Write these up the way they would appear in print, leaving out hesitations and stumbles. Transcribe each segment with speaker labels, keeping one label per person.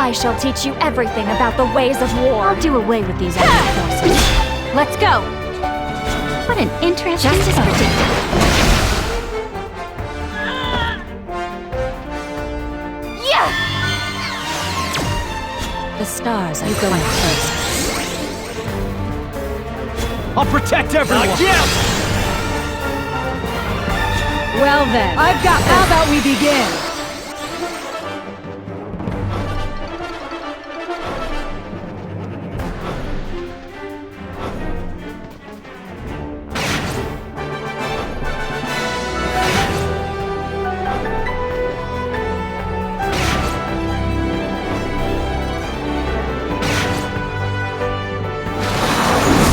Speaker 1: I shall teach you everything about the ways of war.
Speaker 2: I'll do away with these enemy forces. Let's go! What an interesting Justice predicted.
Speaker 1: Yeah!
Speaker 2: The stars are going first.
Speaker 3: I'll protect everyone!
Speaker 4: Well then, I've got this. How about we begin?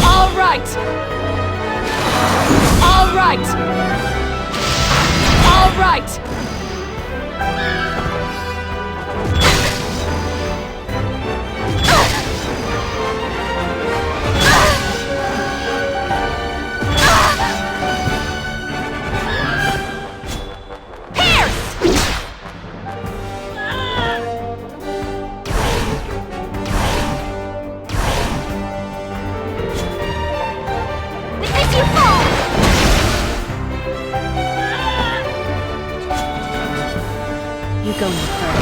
Speaker 1: All right! All right! All right!
Speaker 2: You go no further.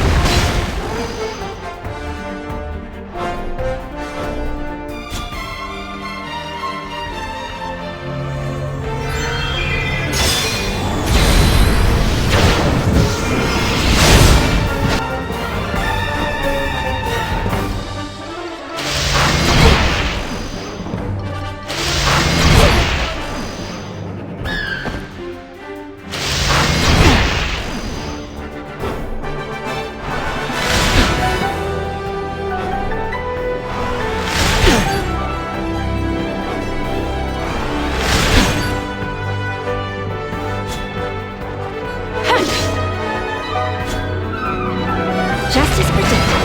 Speaker 2: Justice predicted.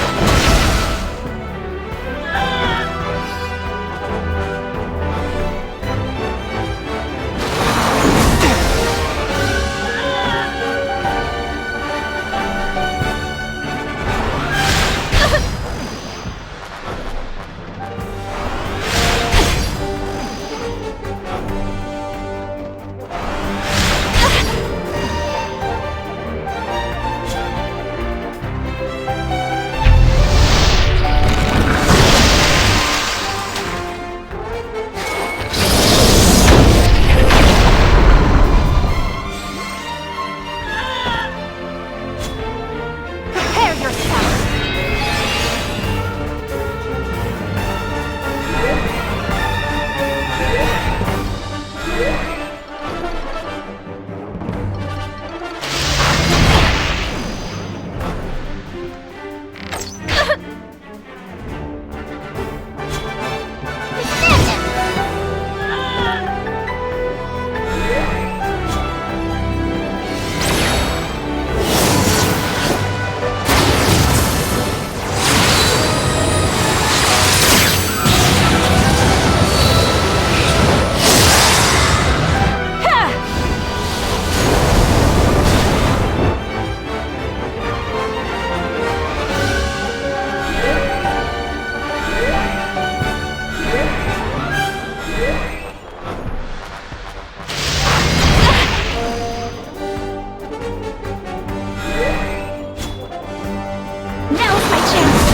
Speaker 2: Now's my chance!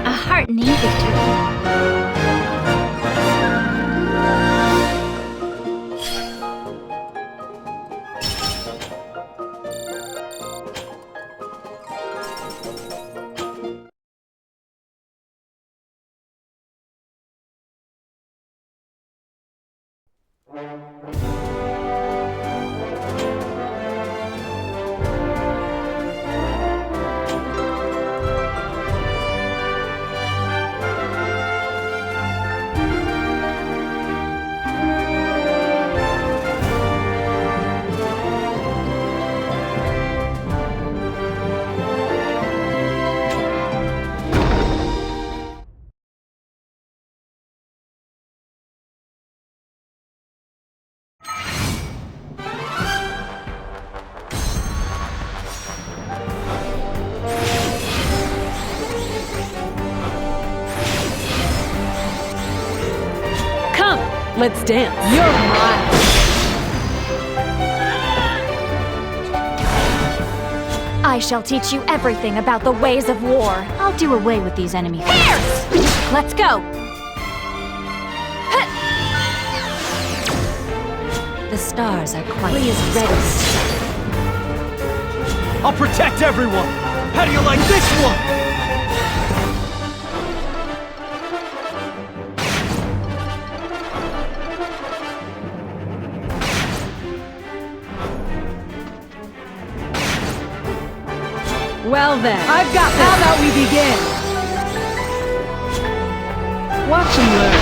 Speaker 2: A heartening victory.
Speaker 4: Let's dance. You're mine.
Speaker 1: I shall teach you everything about the ways of war.
Speaker 2: I'll do away with these enemy forces. Let's go! The stars are quite ready.
Speaker 3: I'll protect everyone! How do you like this one?
Speaker 4: Well then, I've got this. How about we begin? Watch and learn.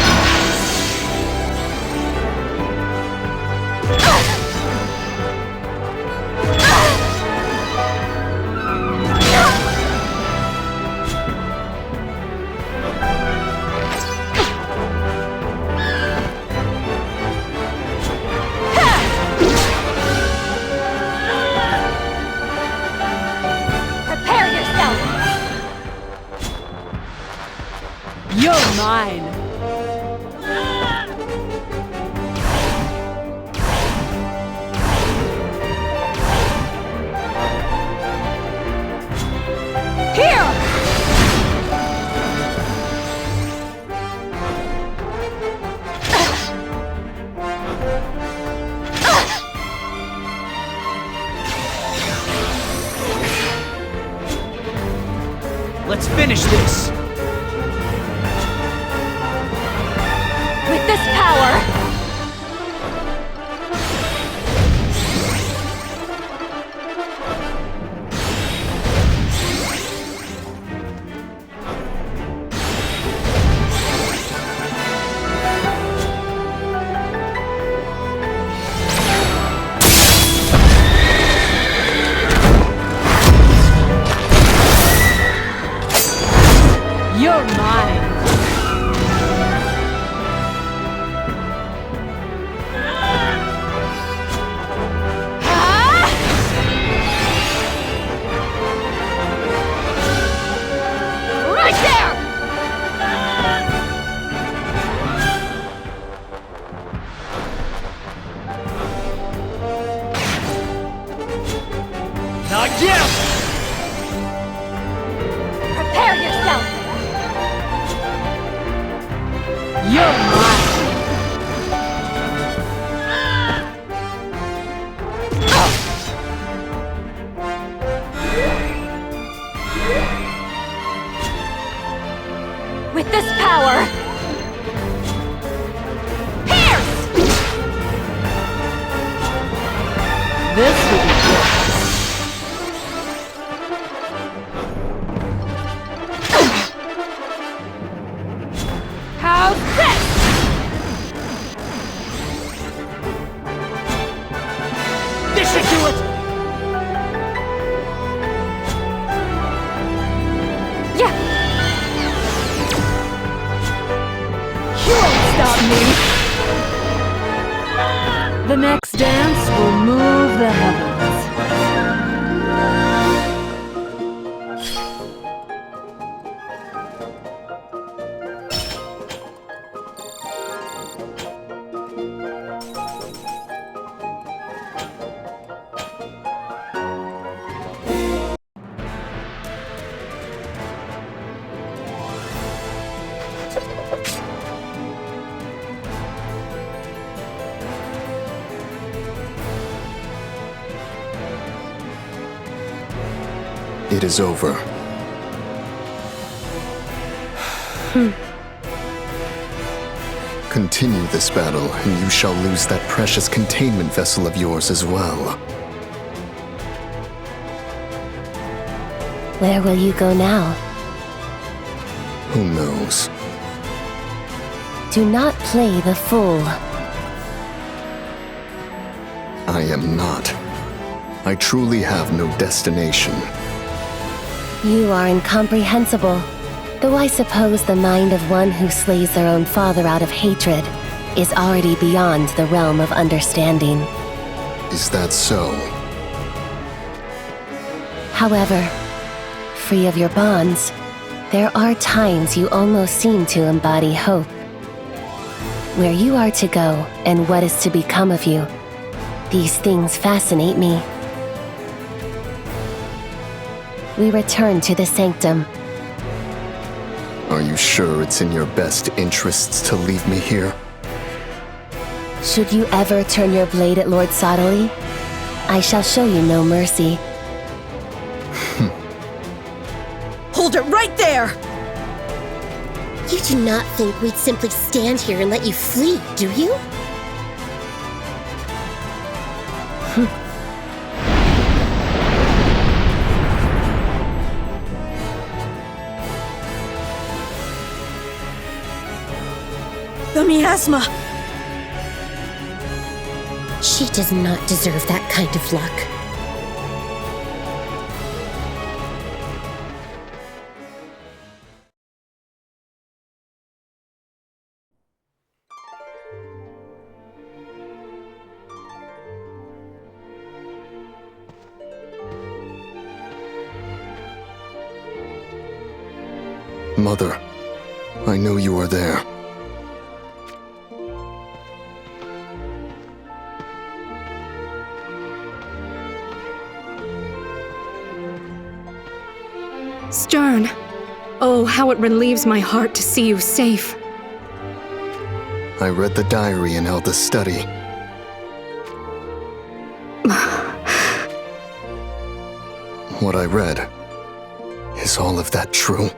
Speaker 1: Prepare yourself!
Speaker 4: You're mine. Here!
Speaker 3: Let's finish this!
Speaker 1: With this power,
Speaker 4: You're mine.
Speaker 1: right there!
Speaker 3: Not yet!
Speaker 1: Prepare yourself!
Speaker 4: You're mine.
Speaker 1: With this power, pierce!
Speaker 4: This will be good.
Speaker 1: How's this?
Speaker 3: This should do it!
Speaker 1: Yeah!
Speaker 4: You won't stop me. The next dance will move the heavens.
Speaker 5: It is over. Continue this battle, and you shall lose that precious containment vessel of yours as well.
Speaker 6: Where will you go now?
Speaker 5: Who knows?
Speaker 6: Do not play the fool.
Speaker 5: I am not. I truly have no destination.
Speaker 6: You are incomprehensible. Though I suppose the mind of one who slays their own father out of hatred is already beyond the realm of understanding.
Speaker 5: Is that so?
Speaker 6: However, free of your bonds, there are times you almost seem to embody hope. Where you are to go and what is to become of you. These things fascinate me. We return to the sanctum.
Speaker 5: Are you sure it's in your best interests to leave me here?
Speaker 6: Should you ever turn your blade at Lord Sottile, I shall show you no mercy.
Speaker 4: Hold it right there!
Speaker 7: You do not think we'd simply stand here and let you flee, do you?
Speaker 4: The miasma!
Speaker 7: She does not deserve that kind of luck.
Speaker 5: Mother, I know you are there.
Speaker 8: Stern. Oh, how it relieves my heart to see you safe.
Speaker 5: I read the diary in Elda's study. What I read, is all of that true?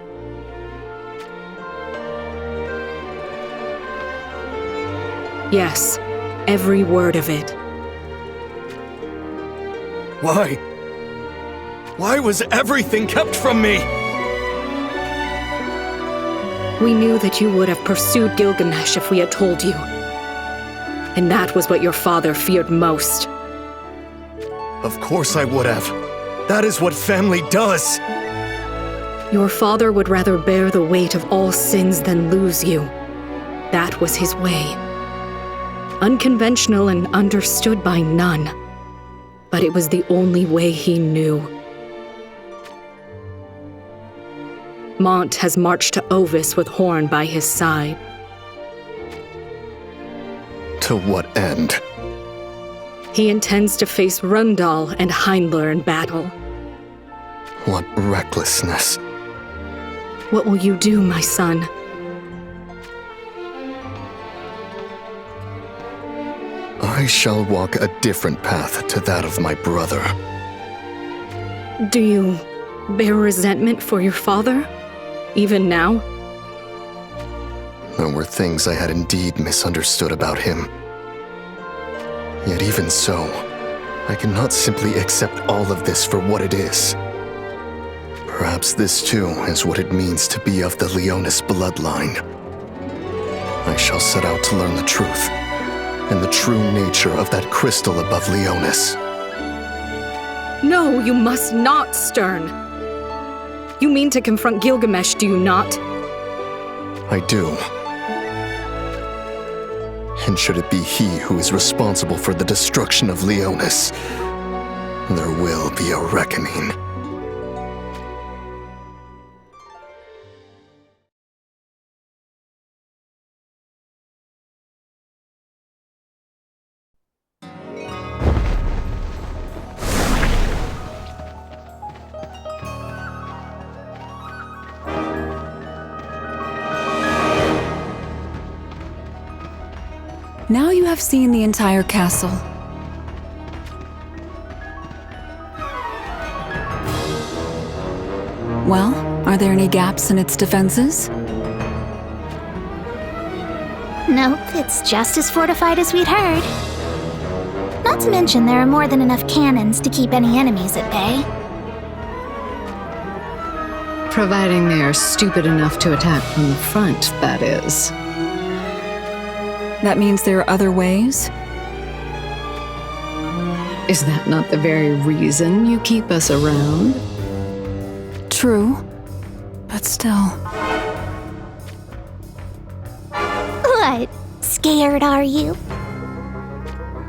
Speaker 8: Yes, every word of it.
Speaker 3: Why? Why was everything kept from me?
Speaker 8: We knew that you would have pursued Gilgamesh if we had told you. And that was what your father feared most.
Speaker 3: Of course I would have. That is what family does.
Speaker 8: Your father would rather bear the weight of all sins than lose you. That was his way. Unconventional and understood by none. But it was the only way he knew. Mont has marched to Ovis with Horn by his side.
Speaker 5: To what end?
Speaker 8: He intends to face Rundal and Heindler in battle.
Speaker 5: What recklessness.
Speaker 8: What will you do, my son?
Speaker 5: I shall walk a different path to that of my brother.
Speaker 8: Do you bear resentment for your father? Even now?
Speaker 5: There were things I had indeed misunderstood about him. Yet even so, I cannot simply accept all of this for what it is. Perhaps this too is what it means to be of the Leonis bloodline. I shall set out to learn the truth, and the true nature of that crystal above Leonis.
Speaker 8: No, you must not, Stern. You mean to confront Gilgamesh, do you not?
Speaker 5: I do. And should it be he who is responsible for the destruction of Leonis, there will be a reckoning.
Speaker 9: Now you have seen the entire castle. Well, are there any gaps in its defenses?
Speaker 2: Nope, it's just as fortified as we'd heard. Not to mention there are more than enough cannons to keep any enemies at bay.
Speaker 10: Providing they are stupid enough to attack from the front, that is.
Speaker 9: That means there are other ways?
Speaker 10: Is that not the very reason you keep us around?
Speaker 9: True, but still.
Speaker 2: What? Scared, are you?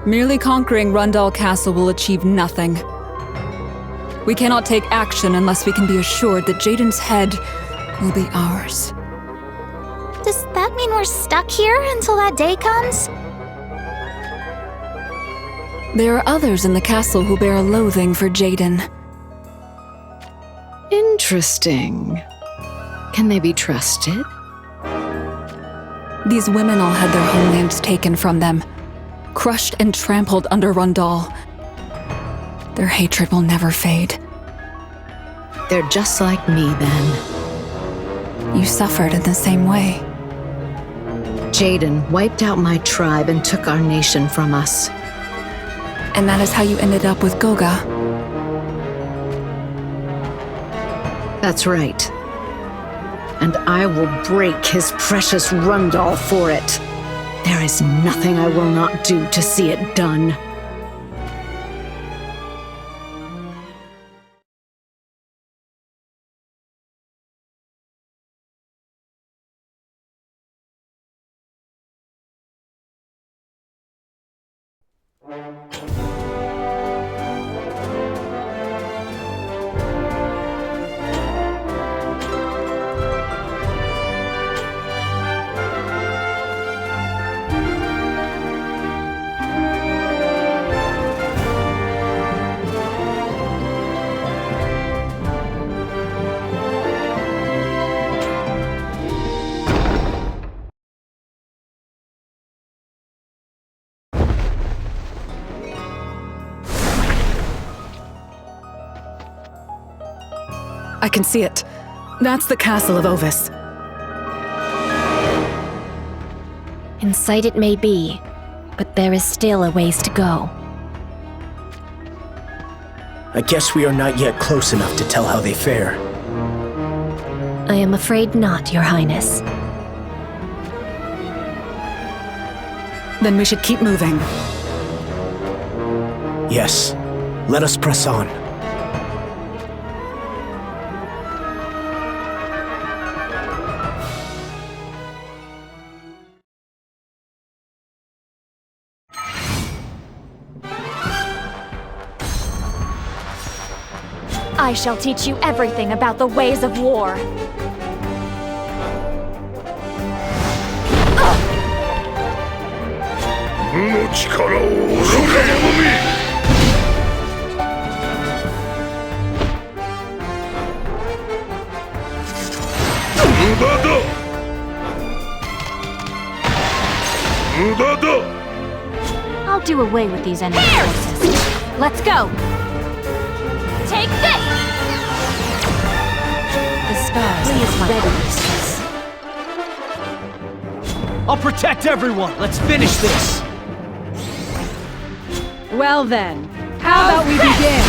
Speaker 9: Merely conquering Rundal Castle will achieve nothing. We cannot take action unless we can be assured that Jaden's head will be ours.
Speaker 2: Does that mean we're stuck here until that day comes?
Speaker 9: There are others in the castle who bear a loathing for Jaden.
Speaker 10: Interesting. Can they be trusted?
Speaker 9: These women all had their homelands taken from them, crushed and trampled under Rundal. Their hatred will never fade.
Speaker 10: They're just like me, then.
Speaker 9: You suffered in the same way.
Speaker 10: Jaden wiped out my tribe and took our nation from us.
Speaker 9: And that is how you ended up with Goga.
Speaker 10: That's right. And I will break his precious Rundal for it. There is nothing I will not do to see it done.
Speaker 11: I can see it. That's the castle of Ovis.
Speaker 1: In sight it may be, but there is still a ways to go.
Speaker 12: I guess we are not yet close enough to tell how they fare.
Speaker 1: I am afraid not, Your Highness.
Speaker 11: Then we should keep moving.
Speaker 12: Yes. Let us press on.
Speaker 1: I shall teach you everything about the ways of war. I'll do away with these enemy forces. Let's go! Take this! The stars are ready.
Speaker 13: I'll protect everyone! Let's finish this!
Speaker 4: Well then, how about we begin?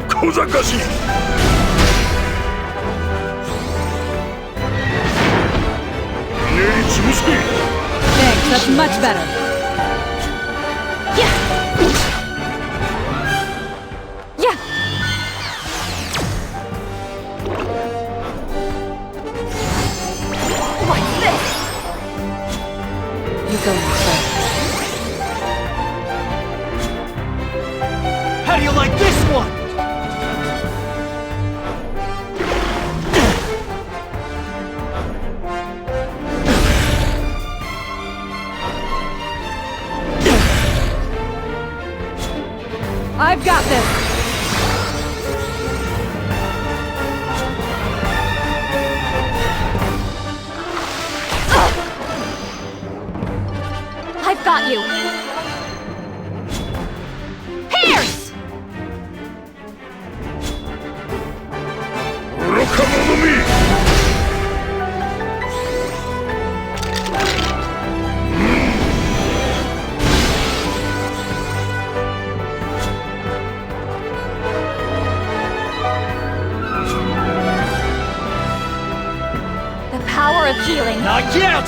Speaker 3: Kozakashi!
Speaker 4: Thanks, that's much better.
Speaker 1: Yeah! What's this? You go first.
Speaker 13: How do you like this one?
Speaker 4: I've got this!
Speaker 1: I've got you! Pierce! The power of healing!
Speaker 13: Not yet!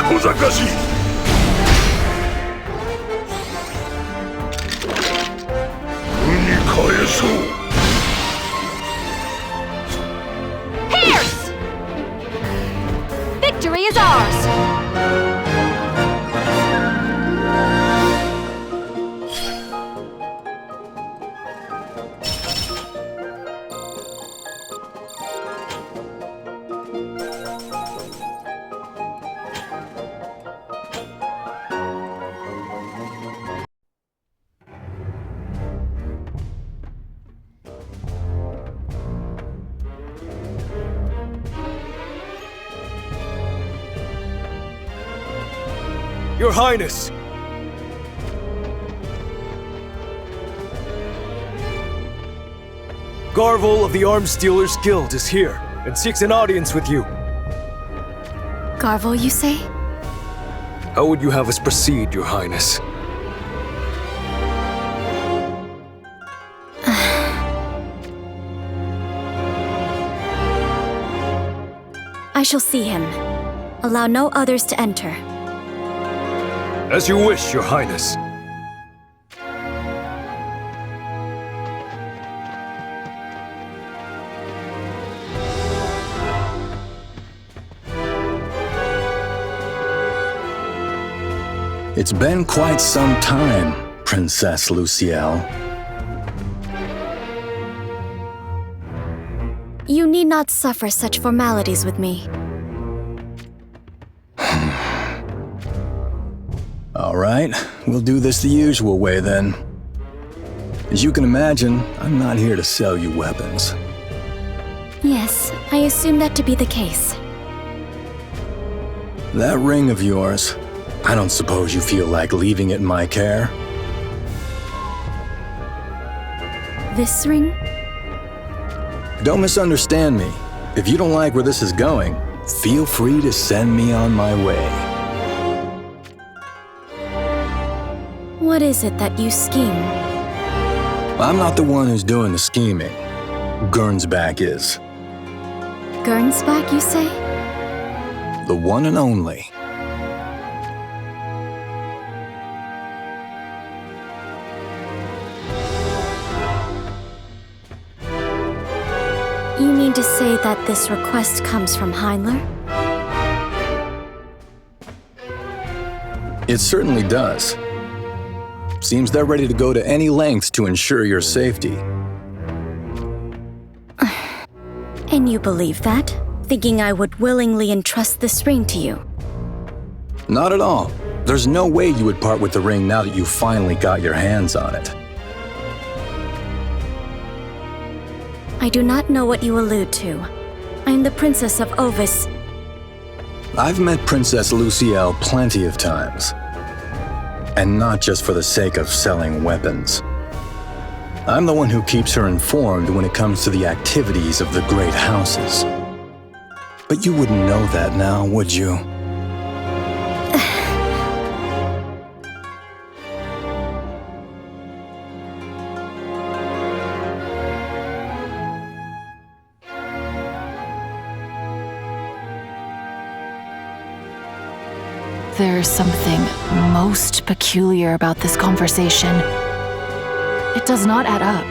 Speaker 14: 小賢しい。に返そう。
Speaker 1: Pierce! Victory is ours!
Speaker 3: Your Highness! Garvel of the Arms Stealers Guild is here and seeks an audience with you.
Speaker 9: Garvel, you say?
Speaker 3: How would you have us proceed, Your Highness?
Speaker 1: I shall see him. Allow no others to enter.
Speaker 3: As you wish, Your Highness.
Speaker 15: It's been quite some time, Princess Lucielle.
Speaker 1: You need not suffer such formalities with me.
Speaker 15: All right, we'll do this the usual way then. As you can imagine, I'm not here to sell you weapons.
Speaker 1: Yes, I assume that to be the case.
Speaker 15: That ring of yours, I don't suppose you feel like leaving it in my care?
Speaker 1: This ring?
Speaker 15: Don't misunderstand me. If you don't like where this is going, feel free to send me on my way.
Speaker 1: What is it that you scheme?
Speaker 15: I'm not the one who's doing the scheming. Gernsback is.
Speaker 1: Gernsback, you say?
Speaker 15: The one and only.
Speaker 1: You mean to say that this request comes from Heinler?
Speaker 15: It certainly does. Seems they're ready to go to any lengths to ensure your safety.
Speaker 1: And you believe that? Thinking I would willingly entrust this ring to you?
Speaker 15: Not at all. There's no way you would part with the ring now that you finally got your hands on it.
Speaker 1: I do not know what you allude to. I am the Princess of Ovis.
Speaker 15: I've met Princess Lucielle plenty of times. And not just for the sake of selling weapons. I'm the one who keeps her informed when it comes to the activities of the great houses. But you wouldn't know that now, would you?
Speaker 9: There's something most peculiar about this conversation. It does not add up.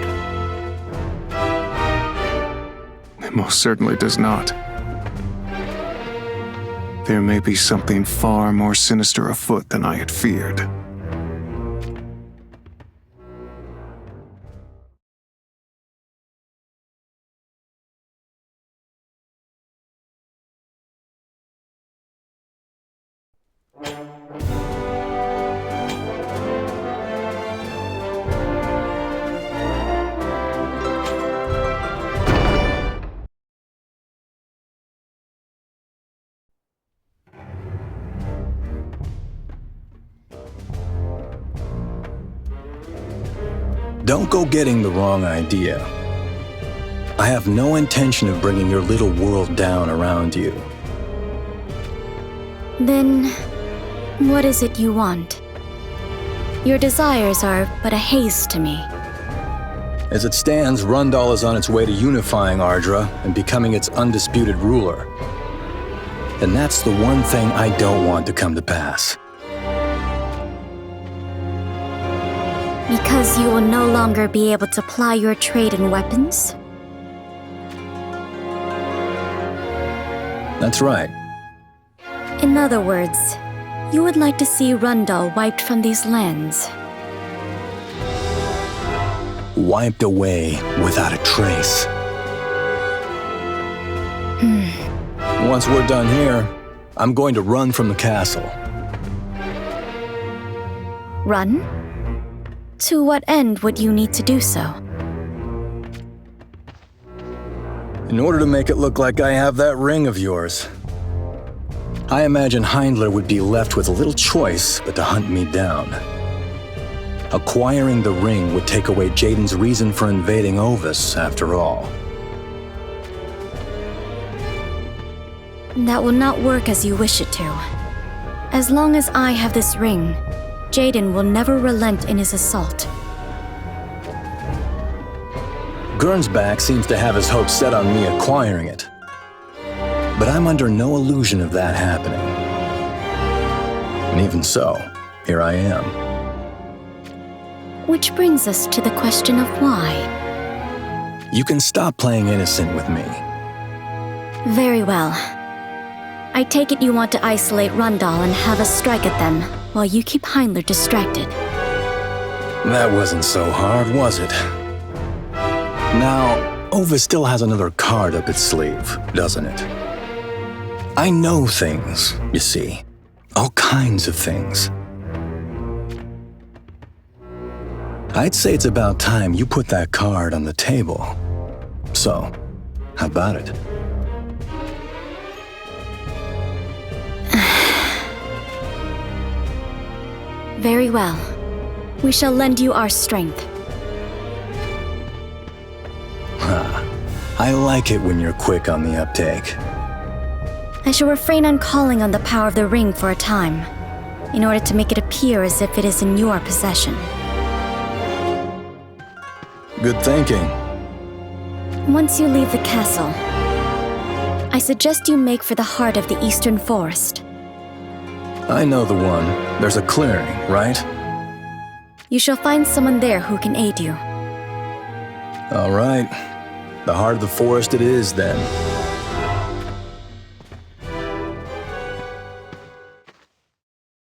Speaker 5: It most certainly does not. There may be something far more sinister afoot than I had feared.
Speaker 15: Don't go getting the wrong idea. I have no intention of bringing your little world down around you.
Speaker 1: Then, what is it you want? Your desires are but a haze to me.
Speaker 15: As it stands, Rundal is on its way to unifying Ardra and becoming its undisputed ruler. then that's the one thing I don't want to come to pass.
Speaker 1: Because you will no longer be able to ply your trade in weapons?
Speaker 15: That's right.
Speaker 1: In other words, you would like to see Rundal wiped from these lands.
Speaker 15: Wiped away without a trace. Once we're done here, I'm going to run from the castle.
Speaker 1: Run? To what end would you need to do so?
Speaker 15: In order to make it look like I have that ring of yours. I imagine Hyndler would be left with little choice but to hunt me down. Acquiring the ring would take away Jaden's reason for invading Ovis, after all.
Speaker 1: That will not work as you wish it to. As long as I have this ring, Jaden will never relent in his assault.
Speaker 15: Gernsback seems to have his hopes set on me acquiring it. But I'm under no illusion of that happening. And even so, here I am.
Speaker 1: Which brings us to the question of why.
Speaker 15: You can stop playing innocent with me.
Speaker 1: Very well. I take it you want to isolate Rundal and have us strike at them, while you keep Hyndler distracted.
Speaker 15: That wasn't so hard, was it? Now, Ovis still has another card up its sleeve, doesn't it? I know things, you see. All kinds of things. I'd say it's about time you put that card on the table. So, how about it?
Speaker 1: Very well. We shall lend you our strength.
Speaker 15: I like it when you're quick on the uptake.
Speaker 1: I shall refrain on calling on the power of the ring for a time, in order to make it appear as if it is in your possession.
Speaker 15: Good thinking.
Speaker 1: Once you leave the castle, I suggest you make for the heart of the Eastern Forest.
Speaker 15: I know the one. There's a clearing, right?
Speaker 1: You shall find someone there who can aid you.
Speaker 15: All right. The heart of the forest it is, then.